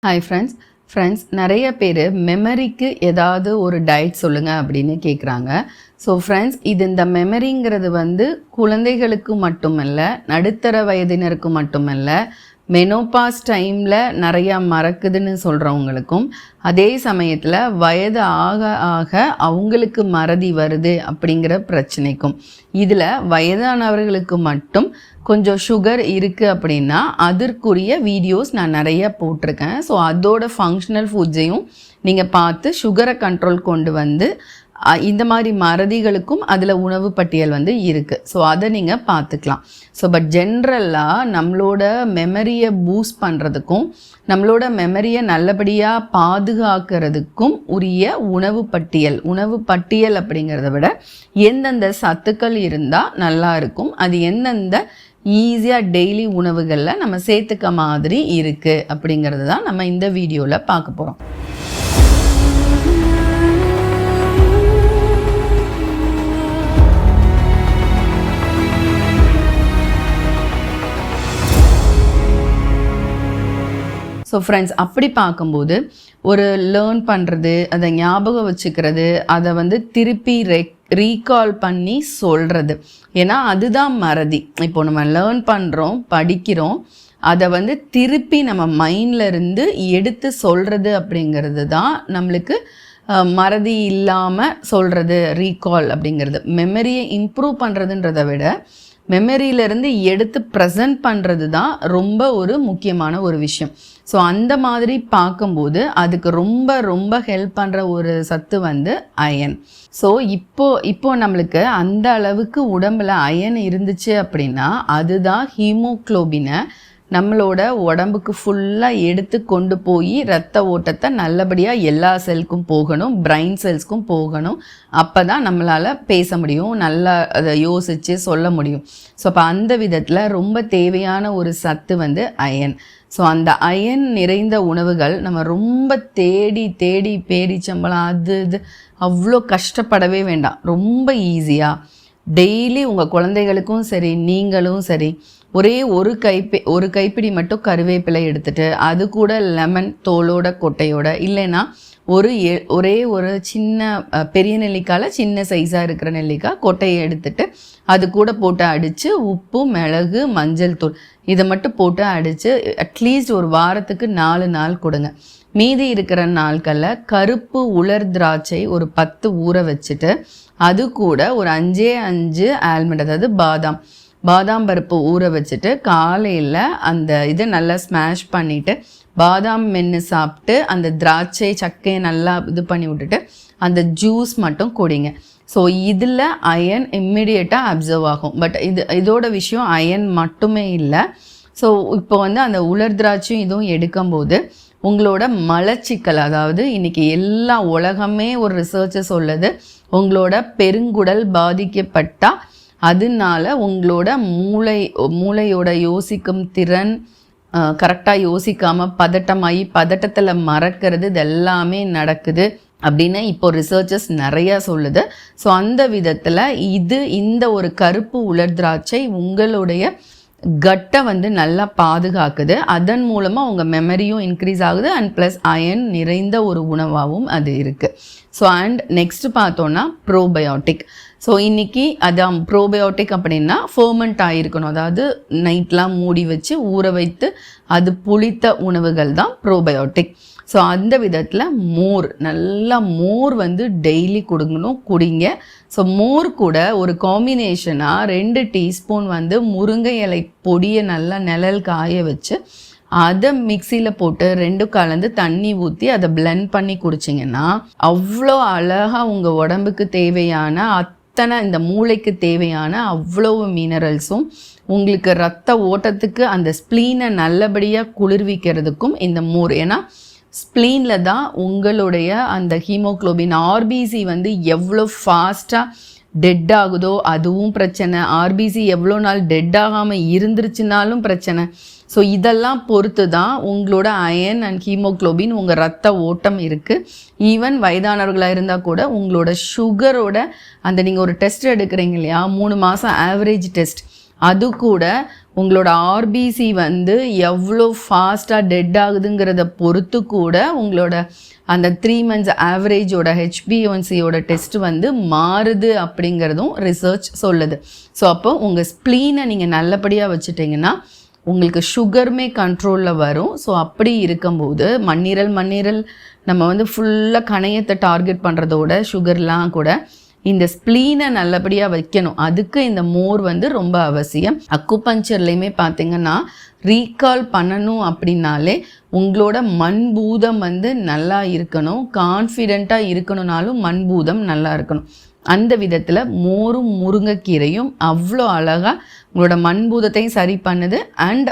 Hi friends நிறைய பேர் மெமரிக்கு ஏதாவது ஒரு டயட் சொல்லுங்கள் அப்படின்னு கேட்குறாங்க. ஸோ ஃப்ரெண்ட்ஸ், இந்த மெமரிங்கிறது குழந்தைகளுக்கு மட்டுமல்ல, நடுத்தர வயதினருக்கு மட்டுமல்ல, மெனோபாஸ் டைமில் நிறையா மறக்குதுன்னு சொல்கிறவங்களுக்கும், அதே சமயத்தில் வயது ஆக ஆக அவங்களுக்கு மறதி வருது அப்படிங்கிற பிரச்சனைக்கும், இதில் வயதானவர்களுக்கு மட்டும் கொஞ்சம் சுகர் இருக்குது அப்படின்னா அதற்குரிய வீடியோஸ் நான் நிறைய போட்டிருக்கேன். ஸோ அதோட ஃபங்க்ஷனல் ஃபுட்ஸையும் நீங்கள் பார்த்து சுகரை கண்ட்ரோல் கொண்டு இந்த மாதிரி மறதிகளுக்கும் அதில் உணவு பட்டியல் இருக்குது. ஸோ அதை நீங்கள் பார்த்துக்கலாம். ஸோ பட் ஜென்ரலாக நம்மளோட மெமரியை பூஸ்ட் பண்ணுறதுக்கும் நம்மளோட மெமரியை நல்லபடியாக பாதுகாக்கிறதுக்கும் உரிய உணவு பட்டியல் அப்படிங்கிறத விட எந்தெந்த சத்துக்கள் இருந்தால் நல்லா இருக்கும், அது எந்தெந்த ஈஸியாக டெய்லி உணவுகளில் நம்ம சேர்த்துக்க மாதிரி இருக்குது அப்படிங்கிறது தான் நம்ம இந்த வீடியோவில் பார்க்க போகிறோம். ஸோ ஃப்ரெண்ட்ஸ், அப்படி பார்க்கும்போது ஒரு லேர்ன் பண்ணுறது, அதை ஞாபகம் வச்சுக்கிறது, அதை திருப்பி ரீகால் பண்ணி சொல்கிறது, ஏன்னா அதுதான் மறதி. இப்போ நம்ம லேர்ன் பண்ணுறோம், படிக்கிறோம், அதை திருப்பி நம்ம மைண்டில் இருந்து எடுத்து சொல்கிறது அப்படிங்கிறது தான் நம்மளுக்கு மறதி இல்லாமல் சொல்கிறது, ரீகால் அப்படிங்கிறது. மெமரியை இம்ப்ரூவ் பண்ணுறதுன்றதை விட மெமரியிலேருந்து எடுத்து ப்ரெசன்ட் பண்ணுறது தான் ரொம்ப ஒரு முக்கியமான ஒரு விஷயம். ஸோ அந்த மாதிரி பார்க்கும்போது அதுக்கு ரொம்ப ரொம்ப ஹெல்ப் பண்ணுற ஒரு சத்து அயன். ஸோ இப்போ நம்மளுக்கு அந்த அளவுக்கு உடம்பில் அயன் இருந்துச்சு அப்படின்னா அதுதான் ஹீமோக்ளோபினை நம்மளோட உடம்புக்கு ஃபுல்லாக எடுத்து கொண்டு போய் ரத்த ஓட்டத்தை நல்லபடியாக எல்லா செல்க்கும் போகணும், பிரெயின் செல்ஸ்க்கும் போகணும். அப்போ தான் நம்மளால் பேச முடியும், நல்லா அதை யோசித்து சொல்ல முடியும். ஸோ அப்போ அந்த விதத்தில் ரொம்ப தேவையான ஒரு சத்து அயன். ஸோ அந்த அயன் நிறைந்த உணவுகள் நம்ம ரொம்ப தேடி பேரிச்சம்பழம் அது அவ்வளோ கஷ்டப்படவே வேண்டாம். ரொம்ப ஈஸியாக டெய்லி உங்கள் குழந்தைகளுக்கும் சரி, நீங்களும் சரி, ஒரே ஒரு கைப்பிடி மட்டும் கருவேப்பிலை எடுத்துகிட்டு அது கூட லெமன் தோலோட கொட்டையோட, இல்லைன்னா ஒரே ஒரு சின்ன பெரிய நெல்லிக்காயில் சின்ன சைஸாக இருக்கிற நெல்லிக்காய் கொட்டையை எடுத்துகிட்டு அது கூட போட்டு அடித்து உப்பு, மிளகு, மஞ்சள் தூள் இதை மட்டும் போட்டு அடித்து அட்லீஸ்ட் ஒரு வாரத்துக்கு 4 நாள் கொடுங்க. மீதி இருக்கிற நாட்களில் கருப்பு உலர் திராட்சை ஒரு 10 ஊற வச்சுட்டு அது கூட ஒரு 5 ஆல்மண்ட், அதாவது பாதாம் பருப்பு ஊற வச்சுட்டு காலையில் அந்த இதை நல்லா ஸ்மாஷ் பண்ணிவிட்டு பாதாம் மென்று சாப்பிட்டு அந்த திராட்சை சக்கையை நல்லா இது பண்ணி விட்டுட்டு அந்த ஜூஸ் மட்டும் குடிங்க. ஸோ இதில் அயன் இம்மிடியேட்டாக அப்சர்வ் ஆகும். பட் இதோட விஷயம் அயன் மட்டுமே இல்லை. ஸோ இப்போ அந்த உலர் திராட்சையும் இதுவும் எடுக்கும்போது உங்களோட மலச்சிக்கல், அதாவது இன்றைக்கி எல்லா உலகமே ஒரு ரிசர்ச்சை சொல்லுது, உங்களோட பெருங்குடல் பாதிக்கப்பட்டால் அதனால உங்களோட மூளையோட யோசிக்கும் திறன் கரெக்டாக யோசிக்காமல் பதட்டத்தில் மறக்கிறது, இது எல்லாமே நடக்குது அப்படின்னு இப்போ ரிசர்ச்சர்ஸ் நிறையா சொல்லுது. ஸோ அந்த விதத்தில் இந்த ஒரு கருப்பு உலர் திராட்சை உங்களுடைய கட்டை நல்லா பாதுகாக்குது. அதன் மூலமாக உங்கள் மெமரியும் இன்க்ரீஸ் ஆகுது அண்ட் ப்ளஸ் அயன் நிறைந்த ஒரு உணவாகவும் அது இருக்குது. ஸோ அண்ட் நெக்ஸ்ட் பார்த்தோன்னா ப்ரோபயோட்டிக். ஸோ இன்றைக்கி அதான் ப்ரோபயோட்டிக் அப்படின்னா ஃபர்மெண்ட் ஆகிருக்கணும், அதாவது நைட்லாம் மூடி வச்சு ஊற வைத்து அது புளித்த உணவுகள் தான் ப்ரோபயோட்டிக். ஸோ அந்த விதத்தில் நல்லா மோர் டெய்லி குடிங்க. ஸோ மோர் கூட ஒரு காம்பினேஷனாக 2 டீஸ்பூன் முருங்கை இலை பொடியை நல்லா நிழல் காய வச்சு அதை மிக்சியில் போட்டு 2 கலந்து தண்ணி ஊற்றி அதை பிளெண்ட் பண்ணி குடிச்சிங்கன்னா அவ்வளோ அழகாக உங்கள் உடம்புக்கு தேவையான இந்த மூளைக்கு தேவையான அவ்வளோ மினரல்ஸும் உங்களுக்கு ரத்த ஓட்டத்துக்கு அந்த ஸ்ப்ளீனை நல்லபடியாக குளிர்விக்கிறதுக்கும் இந்த மோர். ஏன்னா ஸ்ப்ளீனில் தான் உங்களுடைய அந்த ஹீமோக்ளோபின் ஆர்பிசி எவ்வளோ ஃபாஸ்ட்டாக டெட் ஆகுதோ அதுவும் பிரச்சனை, ஆர்பிசி எவ்வளோ நாள் டெட் ஆகாமல் இருந்துருச்சுனாலும் பிரச்சனை. ஸோ இதெல்லாம் பொறுத்து தான் உங்களோட அயன் அண்ட் ஹீமோக்ளோபின் உங்கள் ரத்த ஓட்டம் இருக்குது. ஈவன் வயதானவர்களாக இருந்தால் கூட உங்களோட சுகரோட நீங்கள் ஒரு டெஸ்ட் எடுக்கிறீங்க இல்லையா, 3 மாதம் ஆவரேஜ் டெஸ்ட், அது கூட உங்களோட ஆர்பிசி வந்து எவ்வளோ ஃபாஸ்ட்டாக டெட் ஆகுதுங்கிறத பொறுத்து கூட உங்களோட அந்த 3 months ஆவரேஜோட HbA1cயோட டெஸ்ட் வந்து மாறுது அப்படிங்கிறதும் ரிசர்ச் சொல்லுது. ஸோ அப்போ உங்கள் ஸ்ப்ளீனை நீங்கள் நல்லபடியாக வச்சுட்டிங்கன்னா உங்களுக்கு சுகருமே கண்ட்ரோலில் வரும். ஸோ அப்படி இருக்கும்போது மண்ணீரல் நம்ம வந்து ஃபுல்லாக கணையத்தை டார்கெட் பண்ணுறதோட சுகர்லாம் கூட இந்த ஸ்ப்ளீனை நல்லபடியாக வைக்கணும். அதுக்கு இந்த மோர் வந்து ரொம்ப அவசியம். அக்குபஞ்சர்லையுமே பார்த்தீங்கன்னா ரீகால் பண்ணணும் அப்படின்னாலே உங்களோட மண்பூதம் வந்து நல்லா இருக்கணும், கான்ஃபிடெண்ட்டாக இருக்கணும்னாலும் மண்பூதம் நல்லா இருக்கணும். அந்த விதத்தில் மோரும் முருங்கைக்கீரையும் அவ்வளோ அழகாக உங்களோட மண்பூதத்தையும் சரி பண்ணுது. அண்ட்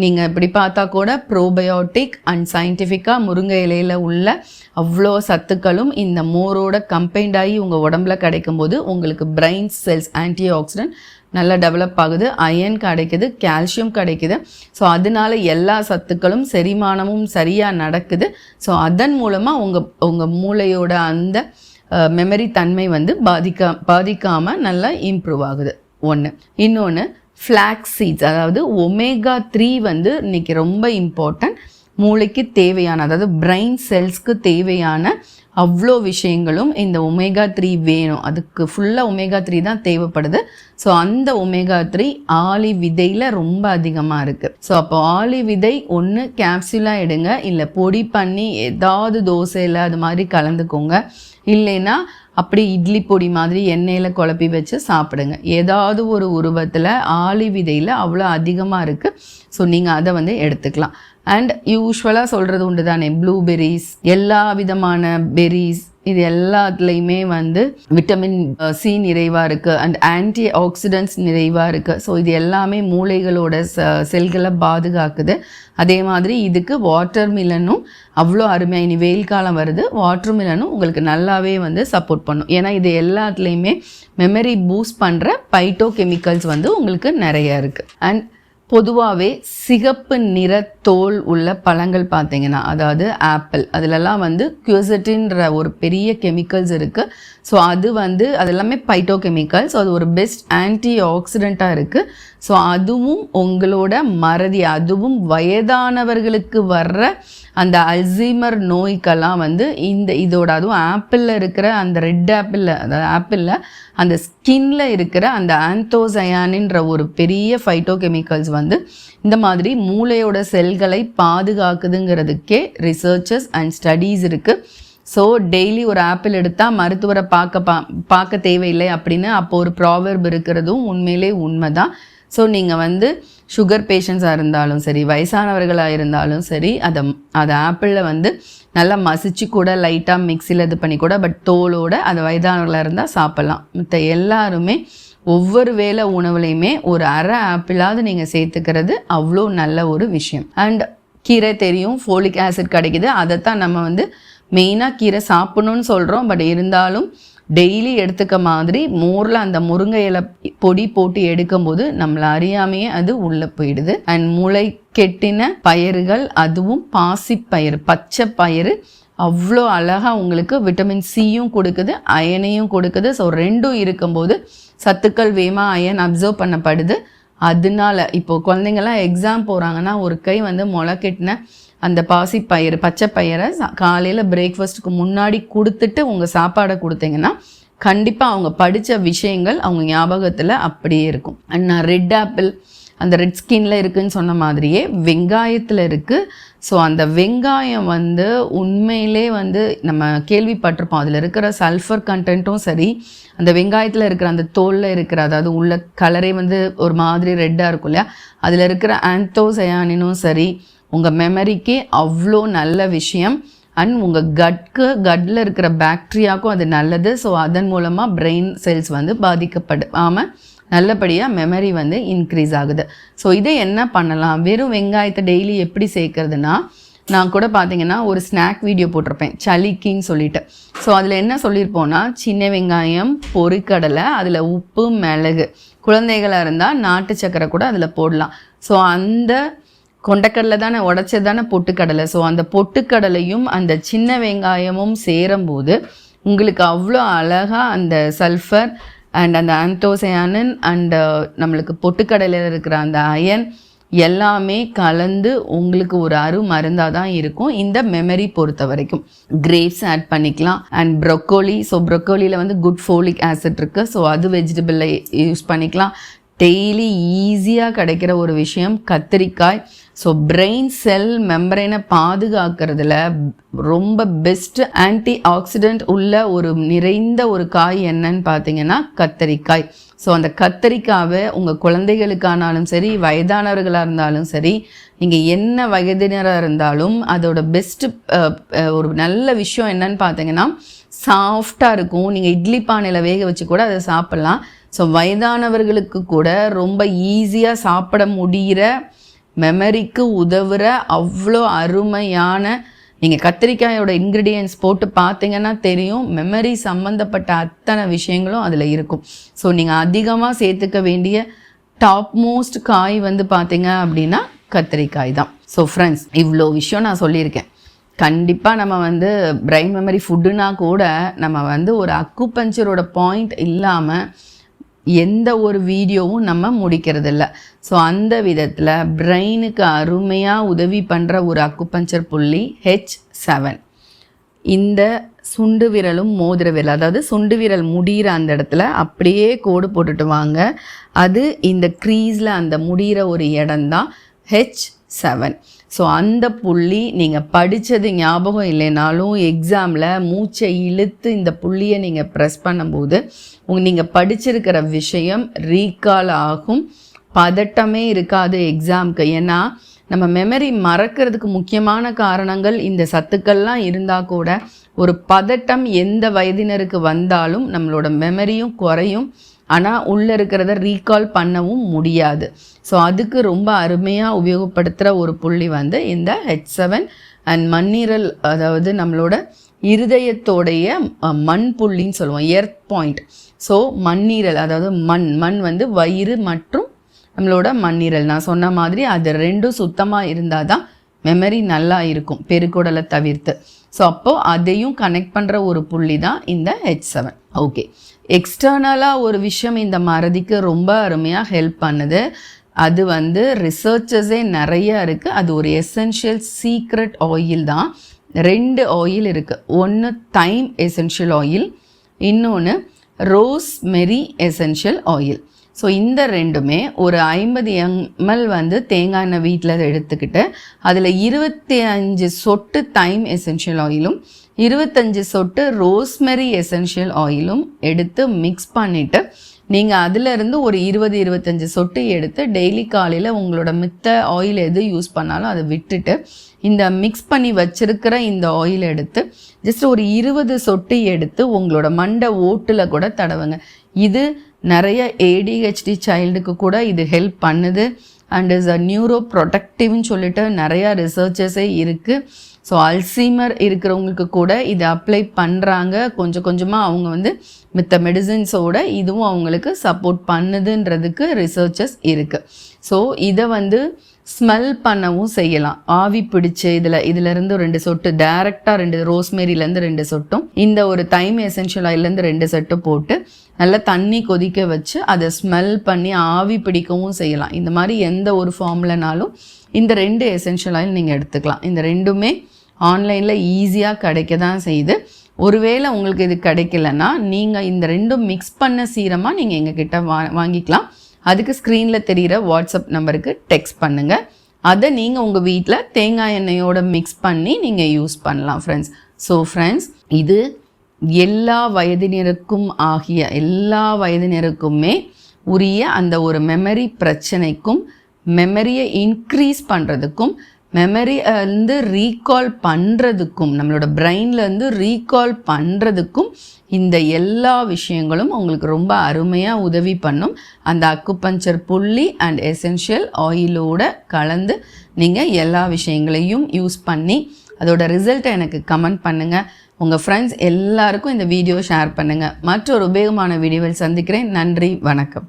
நீங்கள் இப்படி பார்த்தா கூட ப்ரோபயோட்டிக் அண்ட் சயின்டிஃபிக்காக முருங்கை இலையில் உள்ள அவ்வளோ சத்துக்களும் இந்த மோரோட கம்பைண்ட் ஆகி உங்கள் உடம்புல கிடைக்கும்போது உங்களுக்கு பிரெயின் செல்ஸ் ஆன்டி ஆக்சிடென்ட் நல்லா டெவலப் ஆகுது, அயன் கிடைக்குது, கால்சியம் கிடைக்குது. ஸோ அதனால எல்லா சத்துக்களும் செரிமானமும் சரியாக நடக்குது. ஸோ அதன் மூலமாக உங்கள் மூளையோட அந்த மெமரி தன்மை வந்து பாதிக்காமல் நல்லா இம்ப்ரூவ் ஆகுது. ஒன்று. இன்னொன்று ஃப்ளாக்ஸ் சீட்ஸ், அதாவது ஒமேகா 3 வந்து இன்றைக்கி ரொம்ப இம்பார்ட்டன்ட். மூளைக்கு தேவையான, அதாவது பிரெயின் செல்ஸ்க்கு தேவையான அவ்வளோ விஷயங்களும் இந்த ஒமேகா 3 வேணும். அதுக்கு ஃபுல்லாக ஒமேகா 3 தான் தேவைப்படுது. ஸோ அந்த ஒமேகா 3 ஆளி விதையில் ரொம்ப அதிகமாக இருக்குது. ஸோ அப்போ ஆளி விதை ஒன்று கேப்சூலாக எடுங்க, இல்லை பொடி பண்ணி ஏதாவது தோசையில் அது மாதிரி கலந்துக்கோங்க, இல்லைன்னா அப்படி இட்லி பொடி மாதிரி எண்ணெயில் குழப்பி வச்சு சாப்பிடுங்க. ஏதாவது ஒரு உருவத்தில் ஆளி விதையில் அவ்வளோ அதிகமாக இருக்குது. ஸோ நீங்கள் அதை வந்து எடுத்துக்கலாம். அண்ட் யூஸ்வலாக சொல்கிறது உண்டு தானே, ப்ளூபெரிஸ், எல்லா விதமான பெரிஸ், இது எல்லாத்துலேயுமே வந்து விட்டமின் சி நிறைவாக இருக்குது அண்ட் ஆன்டி ஆக்சிடென்ட்ஸ் நிறைவாக இருக்குது. ஸோ இது எல்லாமே மூளைகளோட செல்களை பாதுகாக்குது. அதே மாதிரி இதுக்கு வாட்டர் மிலனும் அவ்வளோ அருமையாக, இனி வெயில் காலம் வருது, வாட்டர் மிலனும் உங்களுக்கு நல்லாவே வந்து சப்போர்ட் பண்ணும். ஏன்னா இது எல்லாத்துலேயுமே மெமரி பூஸ்ட் பண்ணுற பைட்டோ கெமிக்கல்ஸ் வந்து உங்களுக்கு நிறையா இருக்குது. அண்ட் பொதுவாகவே சிகப்பு நிற தோல் உள்ள பழங்கள் பார்த்தீங்கன்னா, அதாவது ஆப்பிள், அதிலெல்லாம் வந்து குவர்செட்டின்ற ஒரு பெரிய கெமிக்கல்ஸ் இருக்குது. ஸோ அது வந்து அதெல்லாமே பைட்டோ கெமிக்கல்ஸ். ஸோ அது ஒரு பெஸ்ட் ஆன்டி ஆக்சிடெண்ட்டாக இருக்குது. ஸோ அதுவும் உங்களோட மறதி, அதுவும் வயதானவர்களுக்கு வர்ற அந்த அல்சீமர் நோய்க்கெல்லாம் வந்து இதோட, அதுவும் ஆப்பிளில் இருக்கிற அந்த ரெட் ஆப்பிளில், அதாவது ஆப்பிளில் அந்த ஸ்கின்ல இருக்கிற அந்த ஆந்தோசயானின்ற ஒரு பெரிய ஃபைட்டோ கெமிக்கல்ஸ் வந்து இந்த மாதிரி மூளையோட செல்களை பாதுகாக்குதுங்கிறதுக்கே ரிசர்ச்சஸ் அண்ட் ஸ்டடீஸ் இருக்குது. ஸோ டெய்லி ஒரு ஆப்பிள் எடுத்தால் மருத்துவரை பார்க்க தேவையில்லை அப்படின்னு அப்போ ஒரு ப்ராவர்ப் இருக்கிறதும் உண்மையிலே உண்மை தான். ஸோ நீங்கள் வந்து சுகர் பேஷண்ட்ஸாக இருந்தாலும் சரி, வயசானவர்களாக இருந்தாலும் சரி, அதை ஆப்பிளில் வந்து நல்லா மசிச்சு கூட லைட்டாக மிக்சியில் இது பண்ணி கூட, பட் தோலோடு அதை வயதானவர்களாக இருந்தால் சாப்பிட்லாம். மற்ற எல்லாருமே ஒவ்வொரு வேளை உணவுலையுமே ஒரு அரை ஆப்பிளாவது நீங்கள் சேர்த்துக்கிறது அவ்வளோ நல்ல ஒரு விஷயம். அண்ட் கீரை தெரியும், ஃபோலிக் ஆசிட் கிடைக்குது, அதைத்தான் நம்ம வந்து மெயினாக கீரை சாப்பிட்ணுன்னு சொல்கிறோம். பட் இருந்தாலும் டெய்லி எடுத்துக்க மாதிரி மோரில் அந்த முருங்கை இலை பொடி போட்டு எடுக்கும்போது நம்மளை அறியாமையே அது உள்ளே போயிடுது. அண்ட் முளை கெட்டின பயிர்கள், அதுவும் பாசிப்பயிறு, பச்சை பயிறு அவ்வளோ அழகாக உங்களுக்கு விட்டமின் சியும் கொடுக்குது, அயனையும் கொடுக்குது. ஸோ ரெண்டும் இருக்கும்போது சத்துக்கள் வேகமாக அயன் அப்சர்வ் பண்ணப்படுது. அதனால இப்போது குழந்தைங்கள்லாம் எக்ஸாம் போகிறாங்கன்னா ஒரு கை வந்து முளை கெட்டின அந்த பாசிப்பயிறு, பச்சை பயிரை காலையில் பிரேக்ஃபாஸ்ட்டுக்கு முன்னாடி கொடுத்துட்டு உங்கள் சாப்பாடை கொடுத்தீங்கன்னா கண்டிப்பாக அவங்க படித்த விஷயங்கள் அவங்க ஞாபகத்தில் அப்படியே இருக்கும். அண்ட் நான் ரெட் ஆப்பிள், அந்த ரெட் ஸ்கின்ல இருக்குதுன்னு சொன்ன மாதிரியே வெங்காயத்தில் இருக்குது. ஸோ அந்த வெங்காயம் வந்து உண்மையிலே வந்து நம்ம கேள்விப்பட்டிருப்போம், அதில் இருக்கிற சல்ஃபர் கண்டென்ட்டும் சரி, அந்த வெங்காயத்தில் இருக்கிற அந்த தோலில் இருக்கிற, அதாவது உள்ள கலரே வந்து ஒரு மாதிரி ரெட்டாக இருக்கும் இல்லையா, அதில் இருக்கிற ஆந்தோசயானினும் சரி உங்கள் மெமரிக்கே அவ்வளோ நல்ல விஷயம். அண்ட் உங்கள் கட்டில் இருக்கிற பாக்டீரியாவுக்கும் அது நல்லது. ஸோ அதன் மூலமாக பிரெயின் செல்ஸ் வந்து பாதிக்கப்படாமல் நல்லபடியாக மெமரி வந்து இன்க்ரீஸ் ஆகுது. ஸோ இதை என்ன பண்ணலாம், வெறும் வெங்காயத்தை டெய்லி எப்படி சேர்க்கறதுனா, நான் கூட பார்த்தீங்கன்னா ஒரு ஸ்நாக் வீடியோ போட்டிருப்பேன் சளிக்கின்னு சொல்லிட்டு. ஸோ அதில் என்ன சொல்லியிருப்போன்னா, சின்ன வெங்காயம், பொரிக்கடலை, அதில் உப்பு, மிளகு, குழந்தைகளாக இருந்தால் நாட்டு சக்கரை கூட அதில் போடலாம். ஸோ அந்த கொண்டக்கடலை தானே, உடச்சது தானே பொட்டுக்கடலை. ஸோ அந்த பொட்டுக்கடலையும் அந்த சின்ன வெங்காயமும் சேரும்போது உங்களுக்கு அவ்வளோ அழகாக அந்த சல்ஃபர் அண்ட் அந்த ஆந்தோசயானின் அண்ட் நம்மளுக்கு பொட்டுக்கடலையில் இருக்கிற அந்த அயன் எல்லாமே கலந்து உங்களுக்கு ஒரு மருந்தாக தான் இருக்கும் இந்த மெமரி பொறுத்த வரைக்கும். கிரேப்ஸ் ஆட் பண்ணிக்கலாம். அண்ட் ப்ரொக்கோலி, ஸோ ப்ரொக்கோலியில் வந்து குட் ஃபோலிக் ஆசிட் இருக்குது, ஸோ அது வெஜிடபிளில் யூஸ் பண்ணிக்கலாம். டெய்லி ஈஸியாக கிடைக்கிற ஒரு விஷயம் கத்திரிக்காய். ஸோ பிரெயின் செல் மெம்பரைனை பாதுகாக்கிறதுல ரொம்ப பெஸ்ட்டு ஆன்டி ஆக்சிடென்ட் உள்ள ஒரு நிறைந்த ஒரு காய் என்னன்னு பார்த்தீங்கன்னா கத்திரிக்காய். ஸோ அந்த கத்திரிக்காவை உங்கள் குழந்தைகளுக்கானாலும் சரி, வயதானவர்களாக இருந்தாலும் சரி, நீங்கள் என்ன வயதினராக இருந்தாலும் அதோட பெஸ்ட்டு ஒரு நல்ல விஷயம் என்னன்னு பார்த்தீங்கன்னா சாஃப்டாக இருக்கும். நீங்கள் இட்லி பானையில் வேக வச்சு கூட அதை சாப்பிட்லாம். ஸோ வயதானவர்களுக்கு கூட ரொம்ப ஈஸியாக சாப்பிட முடிகிற, மெமரிக்கு உதவுற அவ்வளோ அருமையான, நீங்கள் கத்திரிக்காயோட இன்க்ரீடியன்ட்ஸ் போட்டு பார்த்தீங்கன்னா தெரியும், மெமரி சம்மந்தப்பட்ட அத்தனை விஷயங்களும் அதில் இருக்கும். ஸோ நீங்கள் அதிகமாக சேர்த்துக்க வேண்டிய டாப் மோஸ்ட் காய் வந்து பார்த்தீங்க அப்படின்னா கத்திரிக்காய் தான். ஸோ ஃப்ரெண்ட்ஸ், இவ்வளோ விஷயம் நான் சொல்லியிருக்கேன். கண்டிப்பாக நம்ம வந்து பிரெயின் மெமரி ஃபுட்டுனா கூட நம்ம வந்து ஒரு அக்குபஞ்சரோட பாயிண்ட் இல்லாமல் எந்த ஒரு வீடியோவும் நம்ம முடிக்கிறதில்ல. ஸோ அந்த விதத்தில் பிரெயினுக்கு அருமையாக உதவி பண்ணுற ஒரு அக்குபஞ்சர் புள்ளி H7. இந்த சுண்டு விரலும் மோதிர விரல், அதாவது சுண்டு விரல் முடிகிற அந்த இடத்துல அப்படியே கோடு போட்டுட்டு வாங்க. அது இந்த க்ரீஸில் அந்த முடிகிற ஒரு இடம்தான் H7. ஸோ அந்த புள்ளி நீங்கள் படித்தது ஞாபகம் இல்லைனாலும் எக்ஸாமில் மூச்சை இழுத்து இந்த புள்ளியை நீங்கள் ப்ரெஸ் பண்ணும்போது நீங்கள் படிச்சிருக்கிற விஷயம் ரீகால் ஆகும். பதட்டமே இருக்காது எக்ஸாமுக்கு. ஏன்னா நம்ம மெமரி மறக்கிறதுக்கு முக்கியமான காரணங்கள் இந்த சத்துக்கள்லாம் இருந்தால் கூட ஒரு பதட்டம் எந்த வயதினருக்கு வந்தாலும் நம்மளோட மெமரியும் குறையும். ஆனால் உள்ளே இருக்கிறத ரீகால் பண்ணவும் முடியாது. ஸோ அதுக்கு ரொம்ப அருமையாக உபயோகப்படுத்துகிற ஒரு புள்ளி வந்து இந்த H7 அண்ட் மண்ணீரல், அதாவது நம்மளோட இருதயத்தோடைய மண் புள்ளின்னு சொல்லுவோம், எர்த் பாயிண்ட். ஸோ மண்ணீரல், அதாவது மண் வந்து வயிறு மற்றும் நம்மளோட மண்ணீரல். நான் சொன்ன மாதிரி அது ரெண்டும் சுத்தமாக இருந்தால் தான் மெமரி நல்லா இருக்கும், பெருக்குடலை தவிர்த்து. ஸோ அப்போது அதையும் கனெக்ட் பண்ணுற ஒரு புள்ளி தான் இந்த H7. ஓகே, எக்ஸ்டர்னலாக ஒரு விஷயம் இந்த மறதிக்கு ரொம்ப அருமையாக ஹெல்ப் பண்ணுது. அது வந்து ரிசர்ச்சஸே நிறைய இருக்குது. அது ஒரு எசென்ஷியல் சீக்ரெட் ஆயில் தான். 2 ஆயில் இருக்குது. ஒன்று தைம் எசென்ஷியல் ஆயில், இன்னொன்று ரோஸ்மெரி எசென்ஷியல் ஆயில். ஸோ இந்த ரெண்டுமே ஒரு 50 ml வந்து தேங்காய் எண்ணெய் வீட்டில் எடுத்துக்கிட்டு அதில் 25 சொட்டு தைம் எசென்ஷியல் ஆயிலும் 25 சொட்டு ரோஸ்மெரி எசென்ஷியல் ஆயிலும் எடுத்து மிக்ஸ் பண்ணிவிட்டு நீங்கள் அதிலிருந்து ஒரு 20-25 சொட்டு எடுத்து டெய்லி காலையில் உங்களோட மித்த ஆயில் எது யூஸ் பண்ணாலும் அதை விட்டுட்டு இந்த மிக்ஸ் பண்ணி வச்சுருக்கிற இந்த ஆயில் எடுத்து ஜஸ்ட் ஒரு 20 சொட்டு எடுத்து உங்களோட மண்டை ஓட்டில் கூட தடவுங்க. இது நிறைய ADHD சைல்டுக்கு கூட இது ஹெல்ப் பண்ணுது. அண்ட் இஸ் அ நியூரோ ப்ரொடக்டிவ்னு சொல்லிட்டு நிறையா ரிசர்ச்சஸே இருக்குது. ஸோ அல்சீமர் இருக்கிறவங்களுக்கு கூட இதை அப்ளை பண்ணுறாங்க. கொஞ்சம் கொஞ்சமாக அவங்க வந்து மித்த மெடிசின்ஸோட இதுவும் அவங்களுக்கு சப்போர்ட் பண்ணுதுன்றதுக்கு ரிசர்ச்சஸ் இருக்குது. ஸோ இதை வந்து ஸ்மெல் பண்ணவும் செய்யலாம். ஆவி பிடிச்சு இதிலேருந்து 2 சொட்டு டைரெக்டாக 2 ரோஸ்மேரியிலேருந்து 2 சொட்டும் இந்த ஒரு தைம் எசென்ஷியல் ஆயிலேருந்து 2 சொட்டு போட்டு நல்லா தண்ணி கொதிக்க வச்சு அதை ஸ்மெல் பண்ணி ஆவி பிடிக்கவும் செய்யலாம். இந்த மாதிரி எந்த ஒரு ஃபார்ம்லனாலும் இந்த 2 எசென்ஷியல் ஆயில் நீங்கள் எடுத்துக்கலாம். இந்த ரெண்டுமே ஆன்லைனில் ஈஸியாக கிடைக்க தான் செய்யுது. ஒருவேளை உங்களுக்கு இது கிடைக்கலன்னா நீங்கள் இந்த 2ம் மிக்ஸ் பண்ண சீரமாக நீங்கள் எங்ககிட்ட வாங்கிக்கலாம். அதுக்கு ஸ்க்ரீனில் தெரிகிற வாட்ஸ்அப் நம்பருக்கு டெக்ஸ்ட் பண்ணுங்கள். அதை நீங்கள் உங்கள் வீட்டில் தேங்காய் எண்ணெயோடு மிக்ஸ் பண்ணி நீங்கள் யூஸ் பண்ணலாம் ஃப்ரெண்ட்ஸ். ஸோ ஃப்ரெண்ட்ஸ், இது எல்லா வயதினருக்குமே உரிய அந்த ஒரு மெமரி பிரச்சனைக்கும் மெமரியை இன்க்ரீஸ் பண்ணுறதுக்கும் மெமரி வந்து ரீகால் பண்ணுறதுக்கும் நம்மளோட பிரெயின்லேருந்து ரீகால் பண்ணுறதுக்கும் இந்த எல்லா விஷயங்களும் உங்களுக்கு ரொம்ப அருமையாக உதவி பண்ணும். அந்த அக்குபஞ்சர் புள்ளி அண்ட் எசென்ஷியல் ஆயிலோட கலந்து நீங்கள் எல்லா விஷயங்களையும் யூஸ் பண்ணி அதோட ரிசல்ட்டை எனக்கு கமெண்ட் பண்ணுங்கள். உங்கள் ஃப்ரெண்ட்ஸ் எல்லாருக்கும் இந்த வீடியோ ஷேர் பண்ணுங்கள். மற்றொரு உபயோகமான வீடியோவில் சந்திக்கிறேன். நன்றி, வணக்கம்.